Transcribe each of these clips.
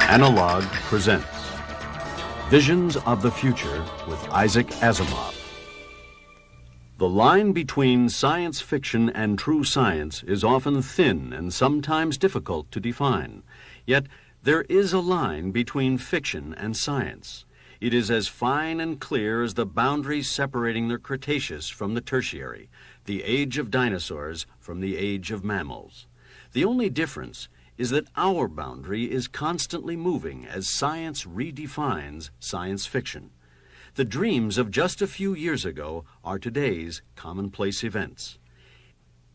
Analog presents Visions of the Future with Isaac Asimov. The line between science fiction and true science is often thin and sometimes difficult to define. Yet there is a line between fiction and science. It is as fine and clear as the boundaries separating the Cretaceous from the Tertiary, the age of dinosaurs from the age of mammals. The only difference is that our boundary is constantly moving as science redefines science fiction. The dreams of just a few years ago are today's commonplace events.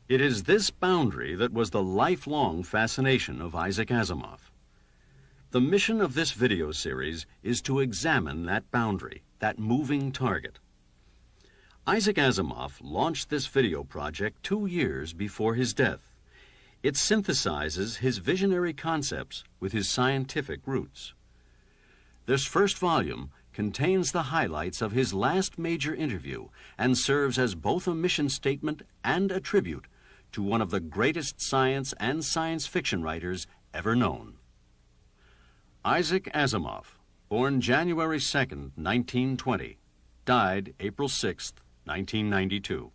It is this boundary that was the lifelong fascination of Isaac Asimov. The mission of this video series is to examine that boundary, that moving target. Isaac Asimov launched this video project 2 years before his death. It synthesizes his visionary concepts with his scientific roots. This first volume contains the highlights of his last major interview and serves as both a mission statement and a tribute to one of the greatest science and science fiction writers ever known. Isaac Asimov, born January 2nd, 1920, died April 6th, 1992.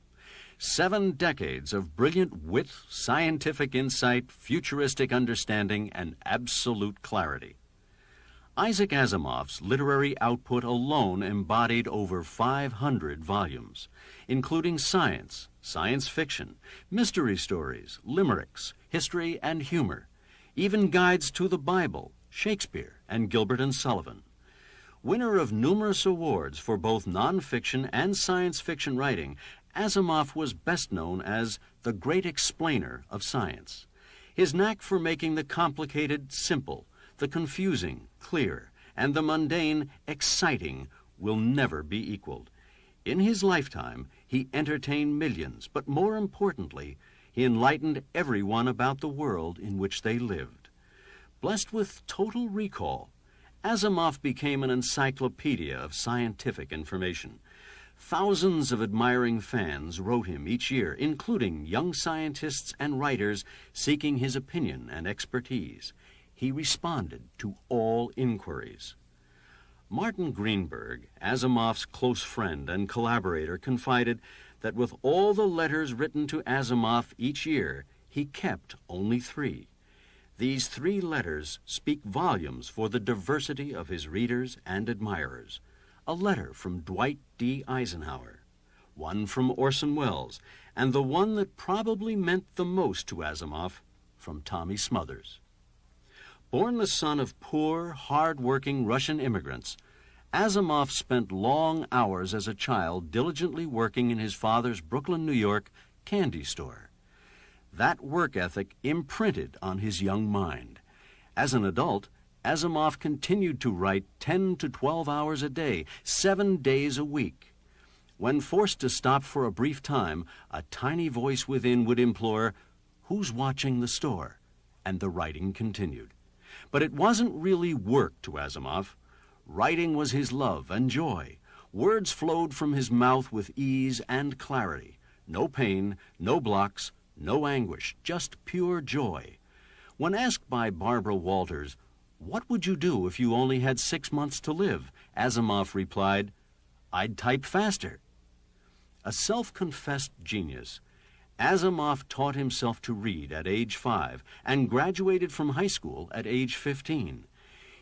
7 decades of brilliant wit, scientific insight, futuristic understanding, and absolute clarity. Isaac Asimov's literary output alone embodied over 500 volumes, including science, science fiction, mystery stories, limericks, history and humor, even guides to the Bible, Shakespeare, and Gilbert and Sullivan. Winner of numerous awards for both nonfiction and science fiction writing, Asimov was best known as the great explainer of science. His knack for making the complicated simple, the confusing clear, and the mundane exciting will never be equaled. In his lifetime, he entertained millions, but more importantly, he enlightened everyone about the world in which they lived. Blessed with total recall, Asimov became an encyclopedia of scientific information. Thousands of admiring fans wrote him each year, including young scientists and writers seeking his opinion and expertise. He responded to all inquiries. Martin Greenberg, Asimov's close friend and collaborator, confided that with all the letters written to Asimov each year, he kept only 3. These 3 letters speak volumes for the diversity of his readers and admirers. A letter from Dwight D. Eisenhower, one from Orson Welles, and the one that probably meant the most to Asimov, from Tommy Smothers. Born the son of poor, hard-working Russian immigrants, Asimov spent long hours as a child diligently working in his father's Brooklyn, New York, candy store. That work ethic imprinted on his young mind. As an adult, Asimov continued to write 10 to 12 hours a day, 7 days a week. When forced to stop for a brief time, a tiny voice within would implore, "Who's watching the store?" And the writing continued. But it wasn't really work to Asimov. Writing was his love and joy. Words flowed from his mouth with ease and clarity. No pain, no blocks, no anguish, just pure joy. When asked by Barbara Walters, "What would you do if you only had 6 months to live?" Asimov replied, "I'd type faster." A self-confessed genius, Asimov taught himself to read at age 5 and graduated from high school at age 15.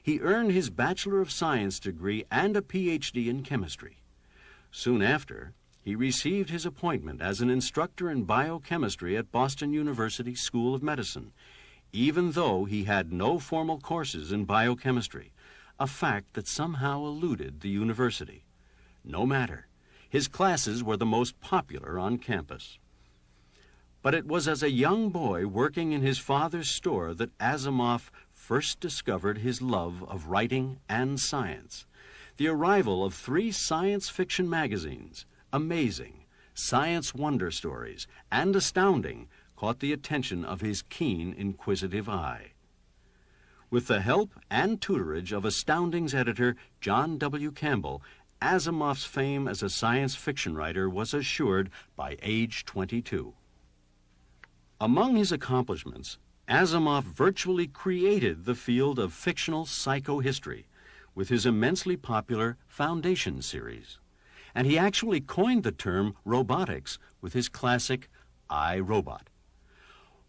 He earned his Bachelor of Science degree and a PhD in chemistry. Soon after, he received his appointment as an instructor in biochemistry at Boston University School of Medicine, even though he had no formal courses in biochemistry, a fact that somehow eluded the university. No matter. His classes were the most popular on campus. But it was as a young boy working in his father's store that Asimov first discovered his love of writing and science. The arrival of 3 science fiction magazines, Amazing, science wonder stories, and astounding caught the attention of his keen, inquisitive eye. With the help and tutorage of Astounding's editor, John W. Campbell, Asimov's fame as a science fiction writer was assured by age 22. Among his accomplishments, Asimov virtually created the field of fictional psychohistory with his immensely popular Foundation series. And he actually coined the term robotics with his classic I, Robot.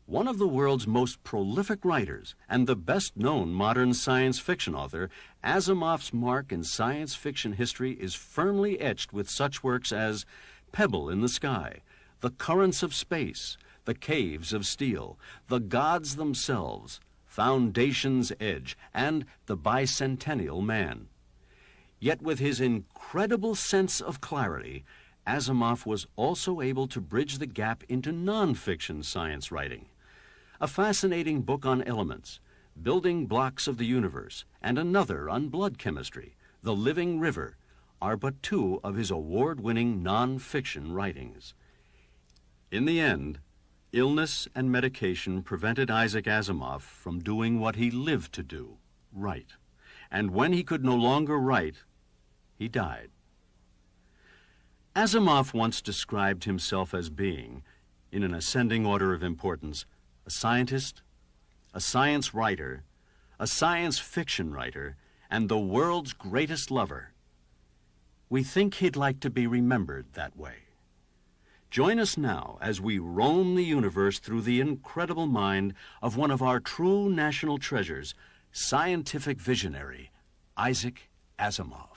One of the world's most prolific writers and the best-known modern science fiction author, Asimov's mark in science fiction history is firmly etched with such works as Pebble in the Sky, The Currents of Space, The Caves of Steel, The Gods Themselves, Foundation's Edge, and The Bicentennial Man. Yet with his incredible sense of clarity, Asimov was also able to bridge the gap into non-fiction science writing. A fascinating book on elements, Building Blocks of the Universe, and another on blood chemistry, The Living River, are but two of his award-winning non-fiction writings. In the end, illness and medication prevented Isaac Asimov from doing what he lived to do, write. And when he could no longer write, he died. Asimov once described himself as being, in an ascending order of importance, a scientist, a science writer, a science fiction writer, and the world's greatest lover. We think he'd like to be remembered that way. Join us now as we roam the universe through the incredible mind of one of our true national treasures, scientific visionary, Isaac Asimov.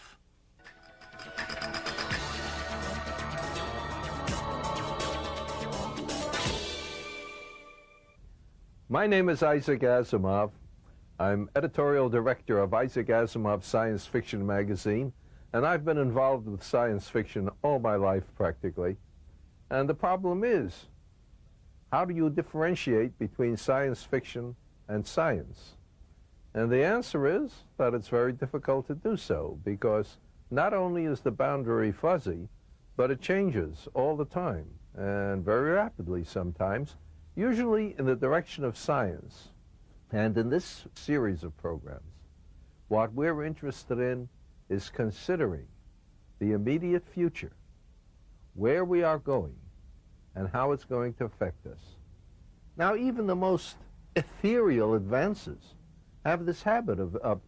My name is Isaac Asimov. I'm editorial director of Isaac Asimov's Science Fiction magazine, and I've been involved with science fiction all my life practically. And the problem is, how do you differentiate between science fiction and science? And the answer is that it's very difficult to do so, because not only is the boundary fuzzy, but it changes all the time, and very rapidly sometimes, usually in the direction of science. And in this series of programs, what we're interested in is considering the immediate future, where we are going, and how it's going to affect us. Now, even the most ethereal advances have this habit of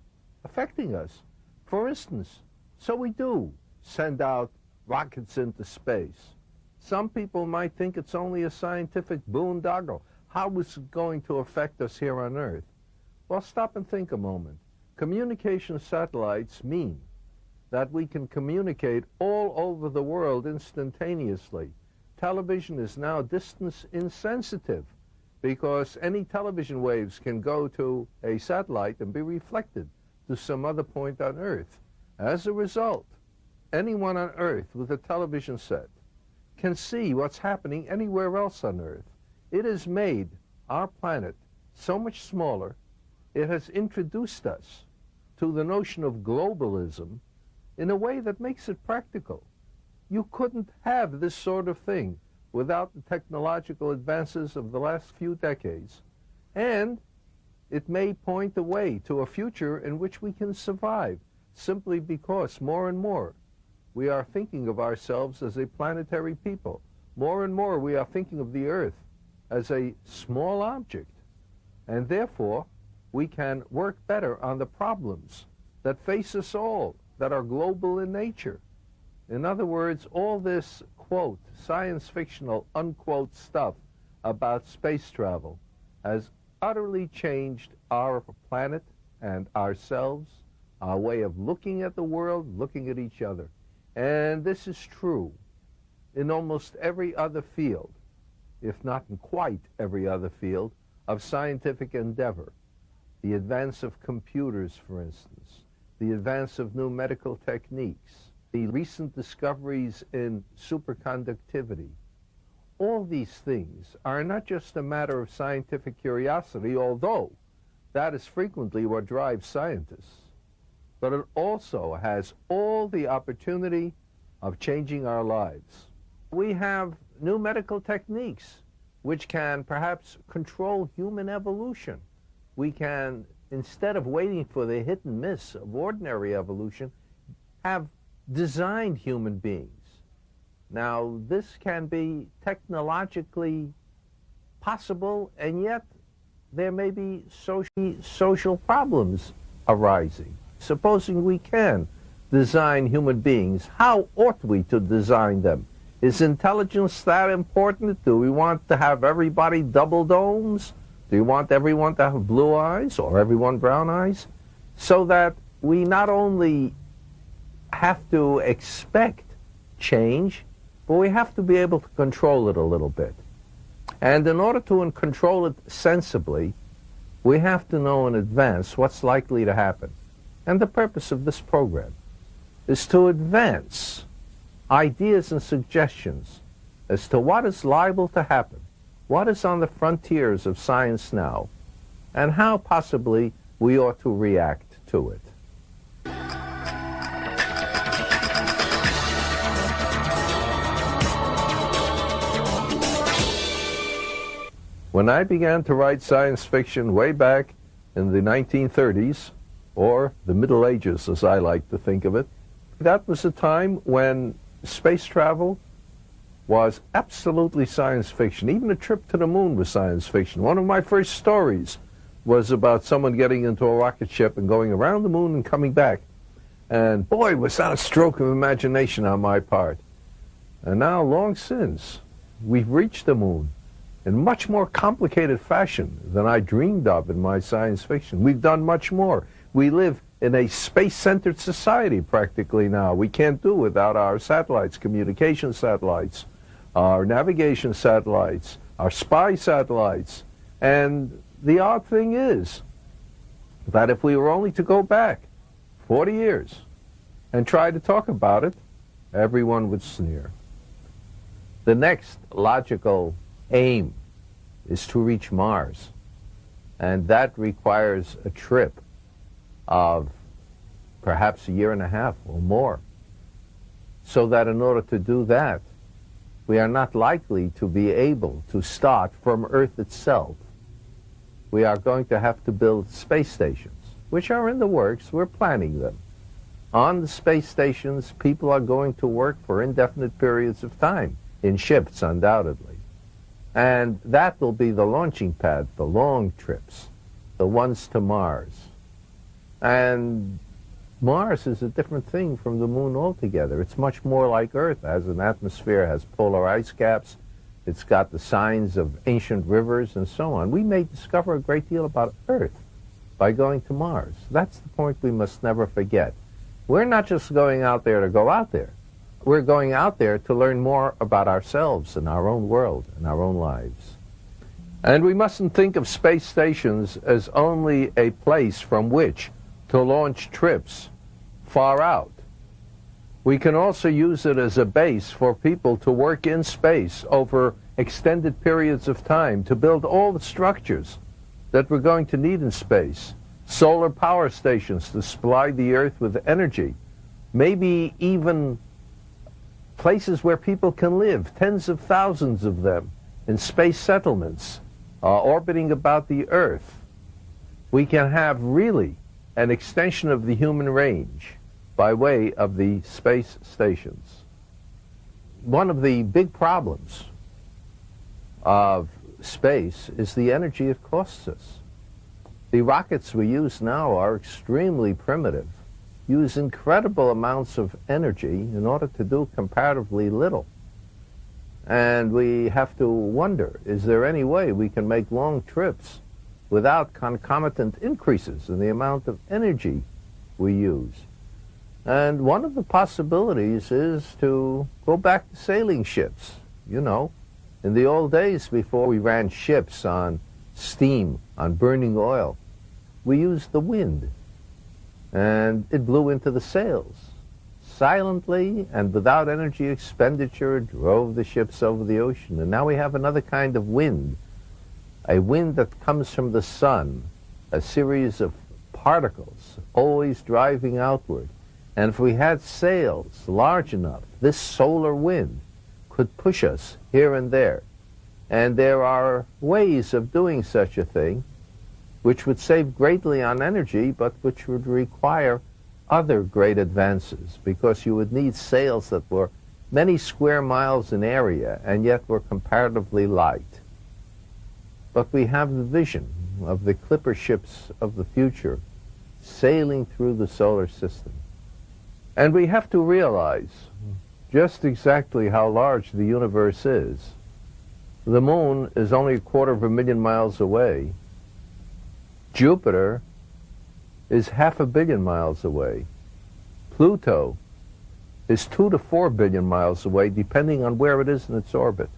affecting us. For instance, so we do send out rockets into space. Some people might think it's only a scientific boondoggle. How is it going to affect us here on Earth? Well, stop and think a moment. Communication satellites mean that we can communicate all over the world instantaneously. Television is now distance insensitive because any television waves can go to a satellite and be reflected to some other point on Earth. As a result, anyone on Earth with a television set can see what's happening anywhere else on Earth. It has made our planet so much smaller. It has introduced us to the notion of globalism in a way that makes it practical. You couldn't have this sort of thing without the technological advances of the last few decades. And it may point the way to a future in which we can survive, simply because more and more we are thinking of ourselves as a planetary people. More and more we are thinking of the Earth as a small object. And therefore, we can work better on the problems that face us all, that are global in nature. In other words, all this, quote, science fictional, unquote, stuff about space travel has utterly changed our planet and ourselves, our way of looking at the world, looking at each other. And this is true in almost every other field, if not in quite every other field, of scientific endeavor. The advance of computers, for instance, the advance of new medical techniques, the recent discoveries in superconductivity. All these things are not just a matter of scientific curiosity, although that is frequently what drives scientists, but it also has all the opportunity of changing our lives. We have new medical techniques which can perhaps control human evolution. We can, instead of waiting for the hit and miss of ordinary evolution, have designed human beings. Now, this can be technologically possible, and yet there may be social problems arising. Supposing we can design human beings, how ought we to design them? Is intelligence that important? Do we want to have everybody double domes? Do you want everyone to have blue eyes or everyone brown eyes? So that we not only have to expect change, but we have to be able to control it a little bit. And in order to control it sensibly, we have to know in advance what's likely to happen. And the purpose of this program is to advance ideas and suggestions as to what is liable to happen, what is on the frontiers of science now, and how possibly we ought to react to it. When I began to write science fiction way back in the 1930s, or the Middle Ages as I like to think of it, that was a time when space travel was absolutely science fiction. Even a trip to the moon was science fiction. One of my first stories was about someone getting into a rocket ship and going around the moon and coming back. And boy, was that a stroke of imagination on my part. And now, long since, we've reached the moon in much more complicated fashion than I dreamed of in my science fiction. We've done much more. We live in a space-centered society practically now. We can't do without our satellites, communication satellites, our navigation satellites, our spy satellites. And the odd thing is that if we were only to go back 40 years and try to talk about it, everyone would sneer. The next logical aim is to reach Mars, and that requires a trip of perhaps a year and a half or more, so that in order to do that, we are not likely to be able to start from Earth itself. We are going to have to build space stations, which are in the works. We're planning them. On the space stations, people are going to work for indefinite periods of time, in shifts undoubtedly. And that will be the launching pad for long trips, the ones to Mars. And Mars is a different thing from the moon altogether. It's much more like Earth. It has an atmosphere, has polar ice caps. It's got the signs of ancient rivers and so on. We may discover a great deal about Earth by going to Mars. That's the point we must never forget. We're not just going out there to go out there. We're going out there to learn more about ourselves and our own world and our own lives. And we mustn't think of space stations as only a place from which to launch trips far out. We can also use it as a base for people to work in space over extended periods of time to build all the structures that we're going to need in space. Solar power stations to supply the Earth with energy. Maybe even places where people can live, tens of thousands of them, in space settlements orbiting about the Earth. We can have really an extension of the human range by way of the space stations. One of the big problems of space is the energy it costs us. The rockets we use now are extremely primitive, use incredible amounts of energy in order to do comparatively little. And we have to wonder, is there any way we can make long trips without concomitant increases in the amount of energy we use? And one of the possibilities is to go back to sailing ships. You know, in the old days before we ran ships on steam, on burning oil, we used the wind. And it blew into the sails. Silently and without energy expenditure, drove the ships over the ocean. And now we have another kind of wind, a wind that comes from the sun, a series of particles always driving outward. And if we had sails large enough, this solar wind could push us here and there. And there are ways of doing such a thing which would save greatly on energy, but which would require other great advances, because you would need sails that were many square miles in area and yet were comparatively light. But we have the vision of the clipper ships of the future sailing through the solar system. And we have to realize just exactly how large the universe is. The moon is only 250,000 miles away. Jupiter is 500 million miles away. Pluto is 2 to 4 billion miles away, depending on where it is in its orbit.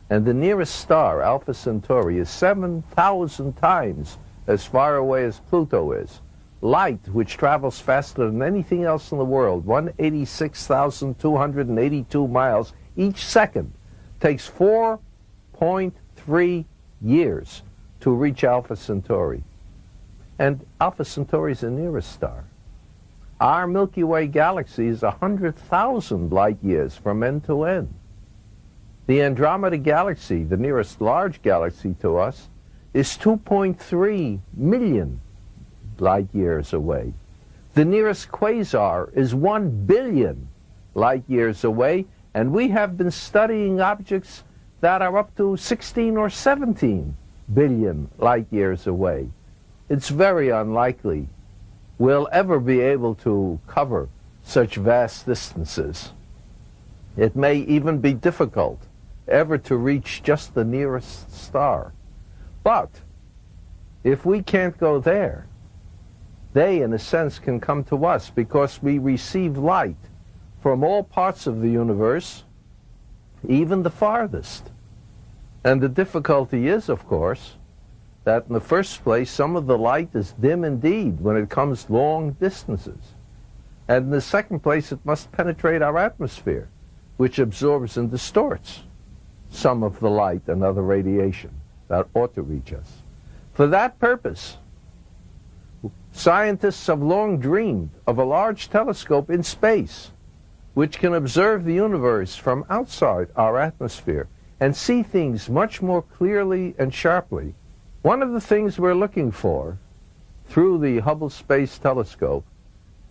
And the nearest star, Alpha Centauri, is 7,000 times as far away as Pluto is. Light, which travels faster than anything else in the world, 186,282 miles each second, takes 4.3 years to reach Alpha Centauri. And Alpha Centauri is the nearest star. Our Milky Way galaxy is 100,000 light years from end to end. The Andromeda galaxy, the nearest large galaxy to us, is 2.3 million light years away. The nearest quasar is 1 billion light years away, and we have been studying objects that are up to 16 or 17 billion light years away. It's very unlikely we'll ever be able to cover such vast distances. It may even be difficult ever to reach just the nearest star. But if we can't go there, they, in a sense, can come to us, because we receive light from all parts of the universe, even the farthest. And the difficulty is, of course, that in the first place, some of the light is dim indeed when it comes long distances. And in the second place, it must penetrate our atmosphere, which absorbs and distorts some of the light and other radiation that ought to reach us. For that purpose, scientists have long dreamed of a large telescope in space which can observe the universe from outside our atmosphere and see things much more clearly and sharply. One of the things we're looking for through the Hubble Space Telescope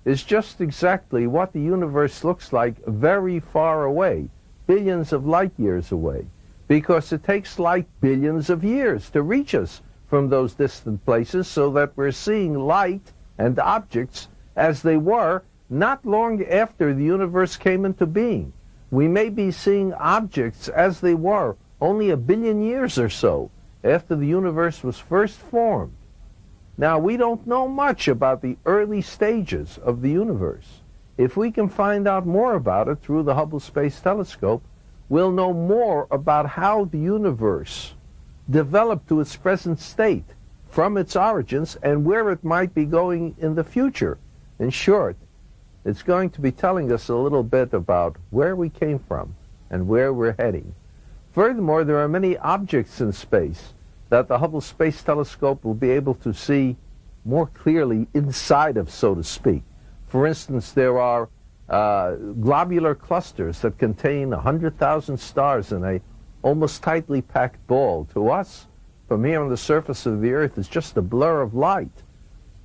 is just exactly what the universe looks like very far away, billions of light years away, because it takes light billions of years to reach us from those distant places, so that we're seeing light and objects as they were not long after the universe came into being. We may be seeing objects as they were only 1 billion years or so after the universe was first formed. Now, we don't know much about the early stages of the universe. If we can find out more about it through the Hubble Space Telescope, we'll know more about how the universe developed to its present state from its origins and where it might be going in the future. In short, it's going to be telling us a little bit about where we came from and where we're heading. Furthermore, there are many objects in space that the Hubble Space Telescope will be able to see more clearly inside of, so to speak. For instance, there are globular clusters that contain 100,000 stars in a almost tightly packed ball. To us, from here on the surface of the Earth, it's just a blur of light.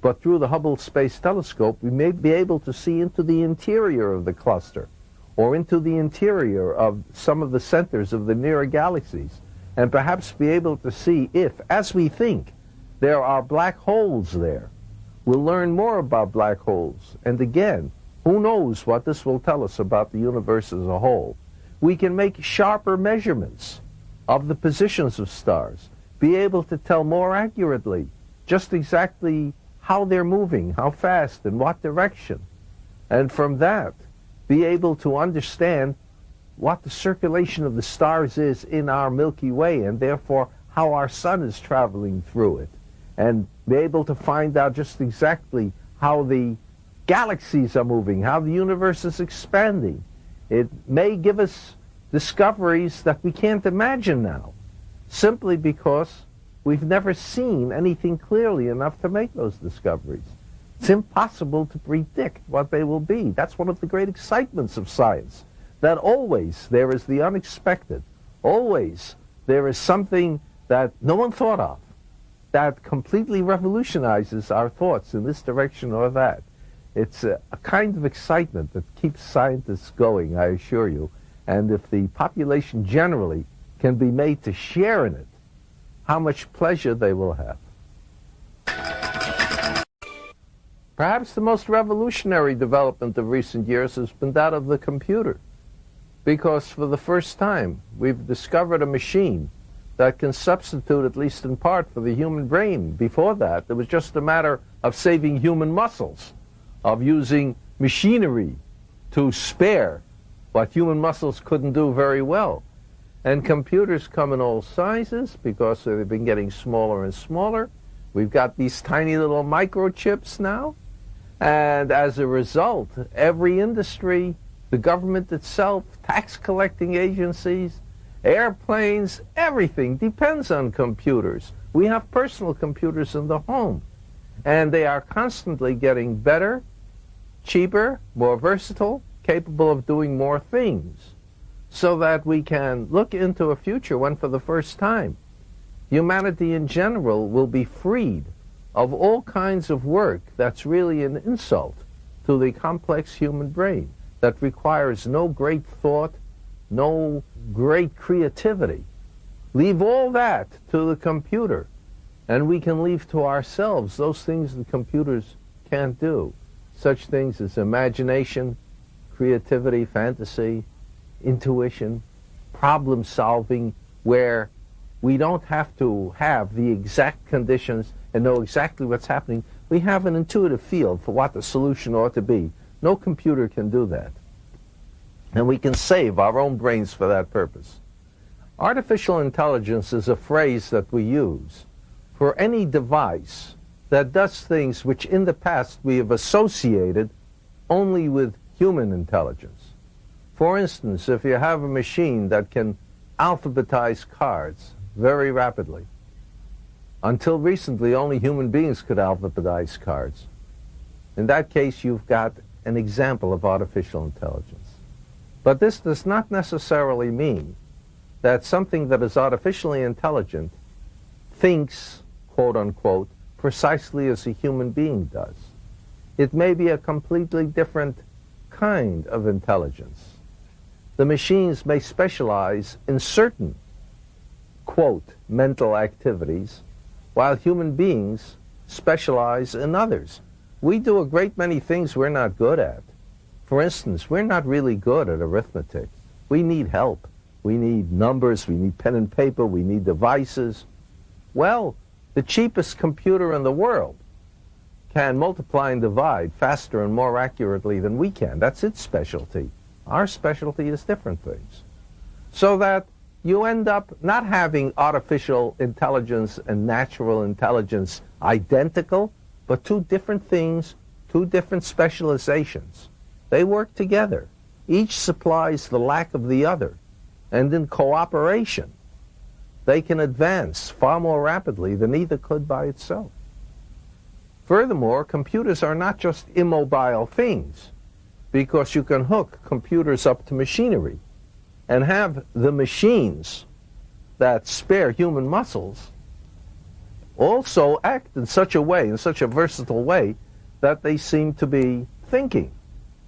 But through the Hubble Space Telescope, we may be able to see into the interior of the cluster, or into the interior of some of the centers of the nearer galaxies, and perhaps be able to see if, as we think, there are black holes there. We'll learn more about black holes. And again, who knows what this will tell us about the universe as a whole. We can make sharper measurements of the positions of stars, be able to tell more accurately just exactly how they're moving, how fast, in what direction. And from that, be able to understand what the circulation of the stars is in our Milky Way, and therefore how our sun is traveling through it. And be able to find out just exactly how the galaxies are moving, how the universe is expanding. It may give us discoveries that we can't imagine now, simply because we've never seen anything clearly enough to make those discoveries. It's impossible to predict what they will be. That's one of the great excitements of science, that always there is the unexpected. Always there is something that no one thought of that completely revolutionizes our thoughts in this direction or that. It's a kind of excitement that keeps scientists going, I assure you. And if the population generally can be made to share in it, how much pleasure they will have. Perhaps the most revolutionary development of recent years has been that of the computer, because for the first time we've discovered a machine that can substitute, at least in part, for the human brain. Before that, it was just a matter of saving human muscles, of using machinery to spare what human muscles couldn't do very well. And computers come in all sizes because they've been getting smaller and smaller. We've got these tiny little microchips now. And as a result, every industry, the government itself, tax collecting agencies, airplanes, everything depends on computers. We have personal computers in the home. And they are constantly getting better, cheaper, more versatile, capable of doing more things, so that we can look into a future when, for the first time, humanity in general will be freed of all kinds of work that's really an insult to the complex human brain, that requires no great thought, no great creativity. Leave all that to the computer, and we can leave to ourselves those things the computers can't do, such things as imagination, creativity, fantasy, intuition, problem solving, where we don't have to have the exact conditions and know exactly what's happening. We have an intuitive feel for what the solution ought to be. No computer can do that. And we can save our own brains for that purpose. Artificial intelligence is a phrase that we use for any device that does things which in the past we have associated only with human intelligence. For instance, if you have a machine that can alphabetize cards very rapidly, until recently only human beings could alphabetize cards. In that case, you've got an example of artificial intelligence. But this does not necessarily mean that something that is artificially intelligent thinks, quote unquote, precisely as a human being does. It may be a completely different kind of intelligence. The machines may specialize in certain, quote, mental activities, while human beings specialize in others. We do a great many things we're not good at. For instance, we're not really good at arithmetic. We need help. We need numbers, we need pen and paper, we need devices. Well, the cheapest computer in the world can multiply and divide faster and more accurately than we can. That's its specialty. Our specialty is different things. So that you end up not having artificial intelligence and natural intelligence identical, but two different things, two different specializations. They work together. Each supplies the lack of the other. And in cooperation, they can advance far more rapidly than either could by itself. Furthermore, computers are not just immobile things, because you can hook computers up to machinery and have the machines that spare human muscles also act in such a way, in such a versatile way, that they seem to be thinking.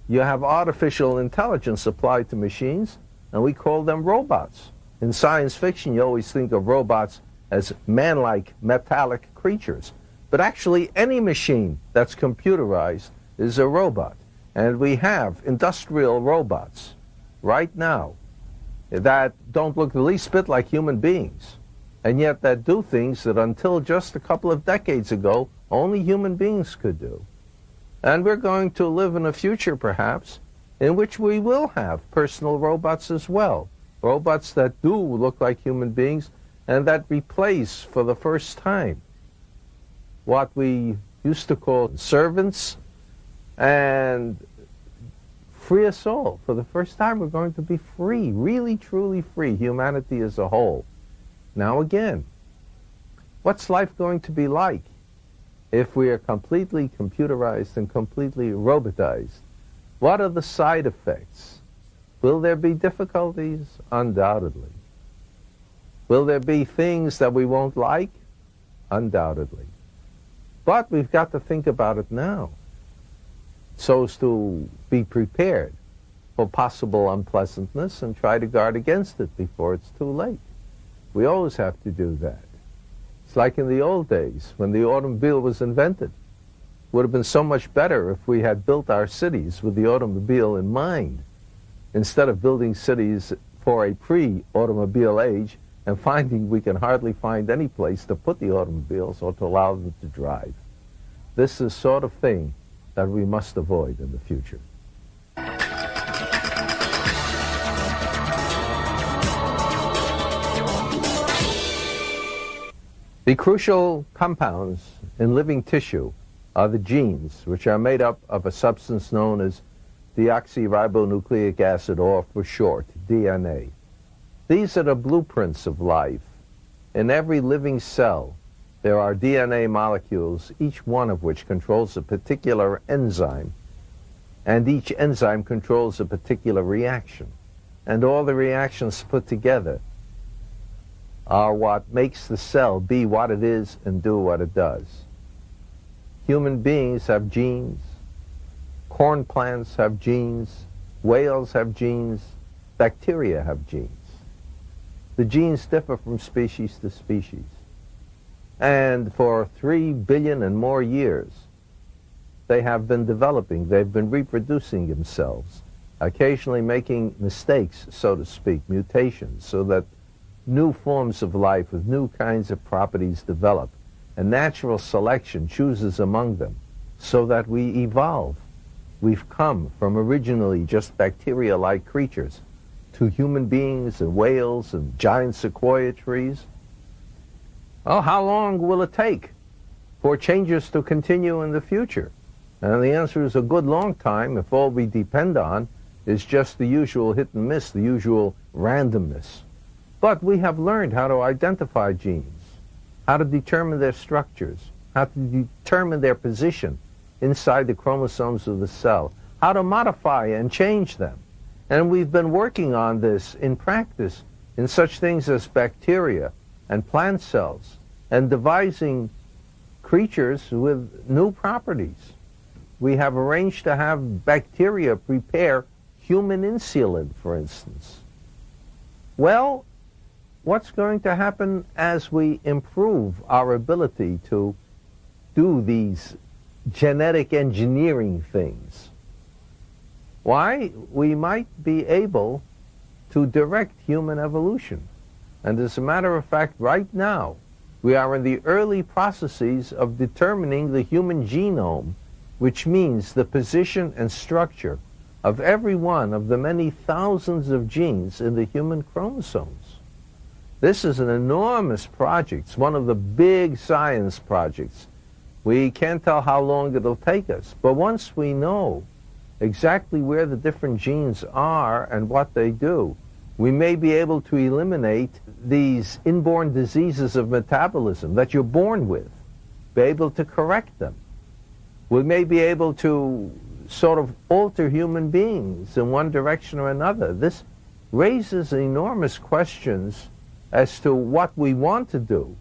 You have artificial intelligence applied to machines, and we call them robots. In science fiction, you always think of robots as man-like metallic creatures. But actually, any machine that's computerized is a robot. And we have industrial robots right now that don't look the least bit like human beings, and yet that do things that until just a couple of decades ago, only human beings could do. And we're going to live in a future, perhaps, in which we will have personal robots as well. Robots that do look like human beings and that replace, for the first time, what we used to call servants and free us all. For the first time, we're going to be free, really, truly free, humanity as a whole. Now again, what's life going to be like if we are completely computerized and completely robotized? What are the side effects Will there be difficulties? Undoubtedly. Will there be things that we won't like? Undoubtedly. But we've got to think about it now so as to be prepared for possible unpleasantness and try to guard against it before it's too late. We always have to do that. It's like in the old days when the automobile was invented. It would have been so much better if we had built our cities with the automobile in mind, instead of building cities for a pre-automobile age and finding we can hardly find any place to put the automobiles or to allow them to drive. This is the sort of thing that we must avoid in the future. The crucial compounds in living tissue are the genes, which are made up of a substance known as deoxyribonucleic acid, or for short, DNA. These are the blueprints of life. In every living cell, there are DNA molecules, each one of which controls a particular enzyme, and each enzyme controls a particular reaction. And all the reactions put together are what makes the cell be what it is and do what it does. Human beings have genes, corn plants have genes, whales have genes, bacteria have genes. The genes differ from species to species. And for 3 billion and more years, they have been developing, they've been reproducing themselves, occasionally making mistakes, so to speak, mutations, so that new forms of life with new kinds of properties develop, and natural selection chooses among them, so that we evolve. We've come from originally just bacteria-like creatures to human beings and whales and giant sequoia trees. Well, how long will it take for changes to continue in the future? And the answer is a good long time if all we depend on is just the usual hit and miss, the usual randomness. But we have learned how to identify genes, how to determine their structures, how to determine their position inside the chromosomes of the cell, how to modify and change them. And we've been working on this in practice in such things as bacteria and plant cells, and devising creatures with new properties. We have arranged to have bacteria prepare human insulin, for instance. Well, what's going to happen as we improve our ability to do these genetic engineering things? Why, we might be able to direct human evolution. And as a matter of fact, right now, we are in the early processes of determining the human genome, which means the position and structure of every one of the many thousands of genes in the human chromosomes. This is an enormous project. It's one of the big science projects. We can't tell how long it'll take us, but once we know exactly where the different genes are and what they do, we may be able to eliminate these inborn diseases of metabolism that you're born with, be able to correct them. We may be able to sort of alter human beings in one direction or another. This raises enormous questions as to what we want to do,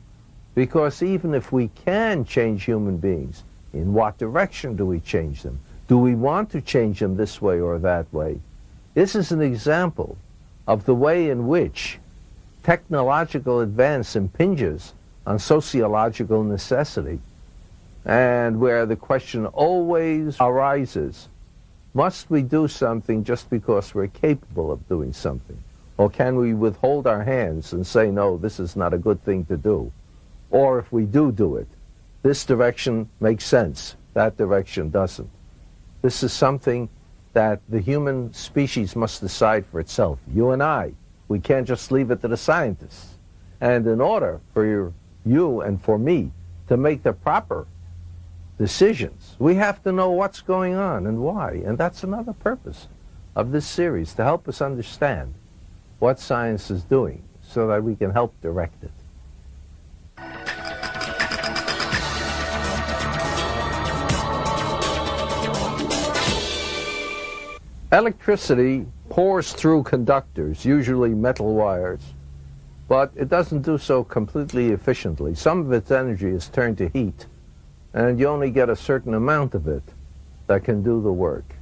because even if we can change human beings, in what direction do we change them? Do we want to change them this way or that way? This is an example of the way in which technological advance impinges on sociological necessity, and where the question always arises, must we do something just because we're capable of doing something? Or can we withhold our hands and say, no, this is not a good thing to do? Or if we do it, this direction makes sense, that direction doesn't. This is something that the human species must decide for itself. You and I, we can't just leave it to the scientists. And in order for you and for me to make the proper decisions, we have to know what's going on and why. And that's another purpose of this series, to help us understand what science is doing so that we can help direct it. Electricity pours through conductors, usually metal wires, but it doesn't do so completely efficiently. Some of its energy is turned to heat, and you only get a certain amount of it that can do the work.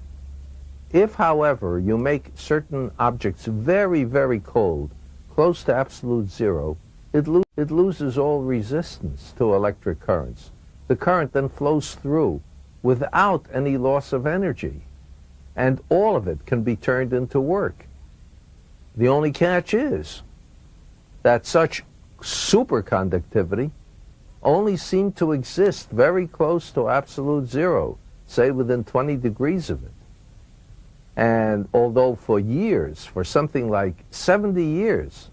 If, however, you make certain objects very, very cold, close to absolute zero, it loses all resistance to electric currents. The current then flows through without any loss of energy, and all of it can be turned into work. The only catch is that such superconductivity only seemed to exist very close to absolute zero, say within 20 degrees of it. And although for years, for something like 70 years,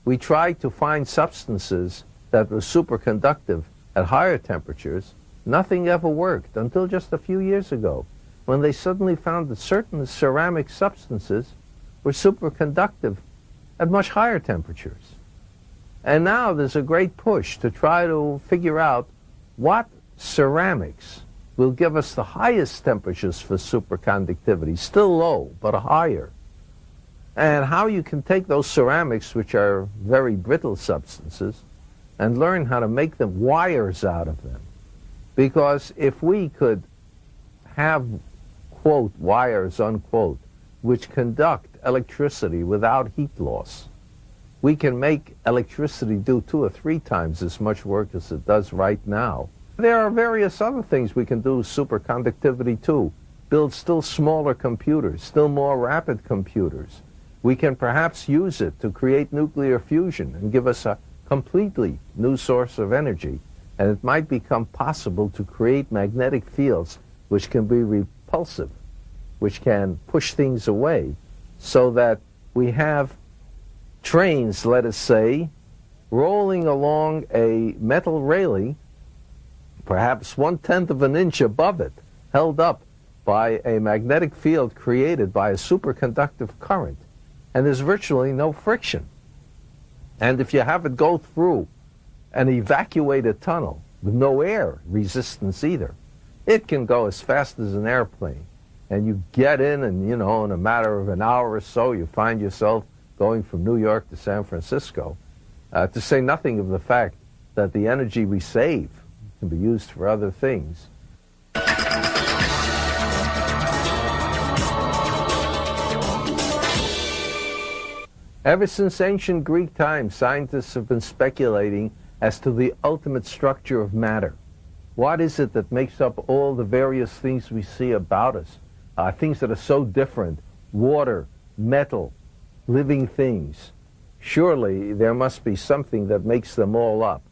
we tried to find substances that were superconductive at higher temperatures, nothing ever worked until just a few years ago, when they suddenly found that certain ceramic substances were superconductive at much higher temperatures. And now there's a great push to try to figure out what ceramics will give us the highest temperatures for superconductivity, still low, but higher. And how you can take those ceramics, which are very brittle substances, and learn how to make them wires out of them. Because if we could have, quote, wires, unquote, which conduct electricity without heat loss, we can make electricity do 2 or 3 times as much work as it does right now. There are various other things we can do with superconductivity too. Build still smaller computers, still more rapid computers. We can perhaps use it to create nuclear fusion and give us a completely new source of energy. And it might become possible to create magnetic fields which can be repulsive, which can push things away, so that we have trains, let us say, rolling along a metal railing, perhaps 1/10 of an inch above it, held up by a magnetic field created by a superconductive current, and there's virtually no friction. And if you have it go through an evacuated tunnel with no air resistance either, it can go as fast as an airplane. And you get in, and in a matter of an hour or so, you find yourself going from New York to San Francisco, to say nothing of the fact that the energy we save can be used for other things. Ever since ancient Greek times, scientists have been speculating as to the ultimate structure of matter. What is it that makes up all the various things we see about us? Things that are so different: water, metal, living things. Surely there must be something that makes them all up.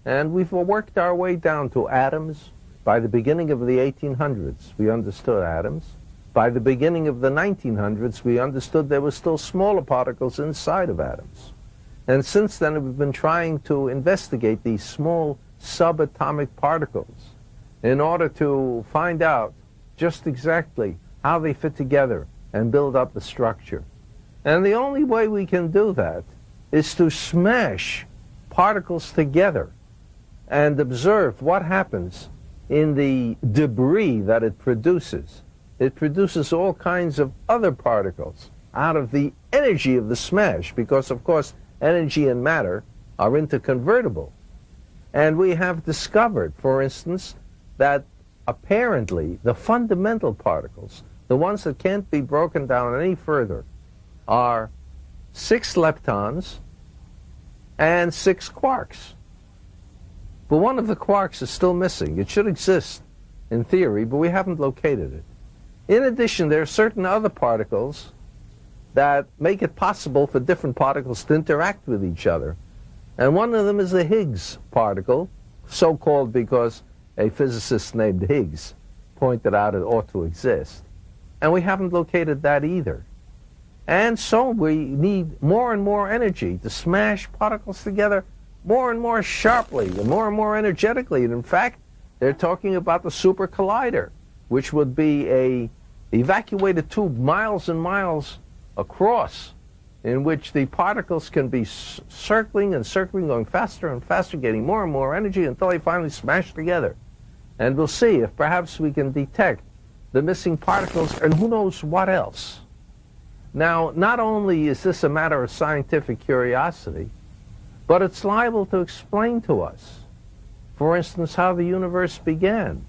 And we've worked our way down to atoms. By the beginning of the 1800s, we understood atoms. By the beginning of the 1900s, we understood there were still smaller particles inside of atoms. And since then, we've been trying to investigate these small subatomic particles in order to find out just exactly how they fit together and build up the structure. And the only way we can do that is to smash particles together and observe what happens in the debris that it produces. It produces all kinds of other particles out of the energy of the smash, because, of course, energy and matter are interconvertible. And we have discovered, for instance, that apparently the fundamental particles, the ones that can't be broken down any further, are 6 leptons and 6 quarks. But one of the quarks is still missing. It should exist in theory, but we haven't located it. In addition, there are certain other particles that make it possible for different particles to interact with each other. And one of them is the Higgs particle, so-called because a physicist named Higgs pointed out it ought to exist. And we haven't located that either. And so we need more and more energy to smash particles together more and more sharply and more energetically. And in fact, they're talking about the super collider, which would be a evacuated tube miles and miles across, in which the particles can be circling and circling, going faster and faster, getting more and more energy until they finally smash together. And we'll see if perhaps we can detect the missing particles, and who knows what else. Now, not only is this a matter of scientific curiosity, but it's liable to explain to us, for instance, how the universe began.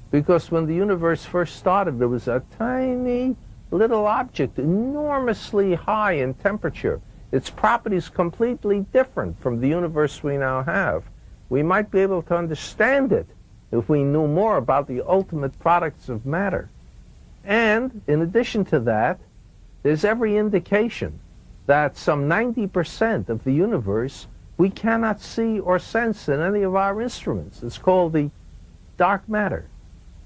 Because when the universe first started, there was a tiny little object, enormously high in temperature. Its properties completely different from the universe we now have. We might be able to understand it if we knew more about the ultimate products of matter. And in addition to that, there's every indication that some 90% of the universe we cannot see or sense in any of our instruments. It's called the dark matter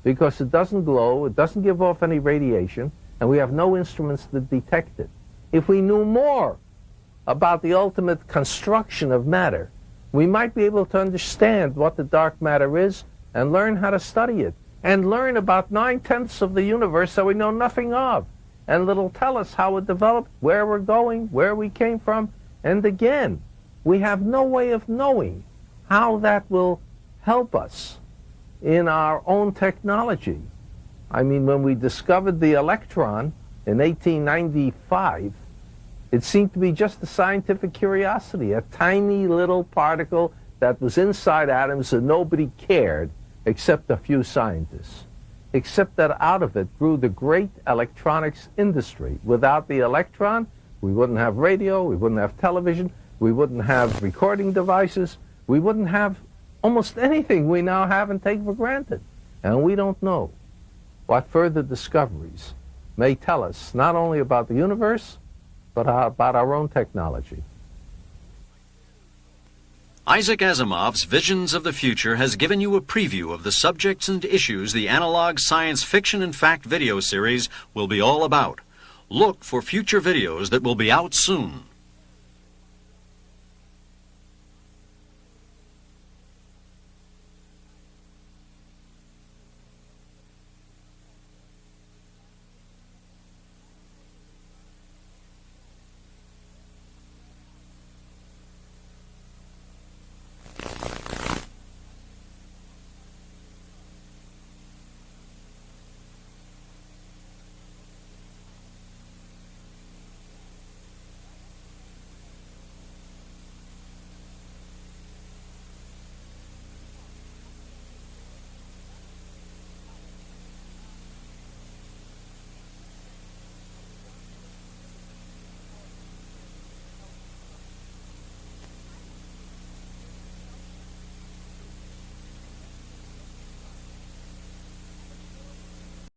because it doesn't glow, it doesn't give off any radiation, and we have no instruments that detect it. If we knew more about the ultimate construction of matter, we might be able to understand what the dark matter is and learn how to study it, and learn about 9/10 of the universe that we know nothing of. And it'll tell us how it developed, where we're going, where we came from. And again, we have no way of knowing how that will help us in our own technology. I mean, when we discovered the electron in 1895, it seemed to be just a scientific curiosity, a tiny little particle that was inside atoms and nobody cared except a few scientists. Except that out of it grew the great electronics industry. Without the electron, we wouldn't have radio, we wouldn't have television, we wouldn't have recording devices, we wouldn't have almost anything we now have and take for granted. And we don't know what further discoveries may tell us not only about the universe, but about our own technology. Isaac Asimov's Visions of the Future has given you a preview of the subjects and issues the analog science fiction and fact video series will be all about. Look for future videos that will be out soon.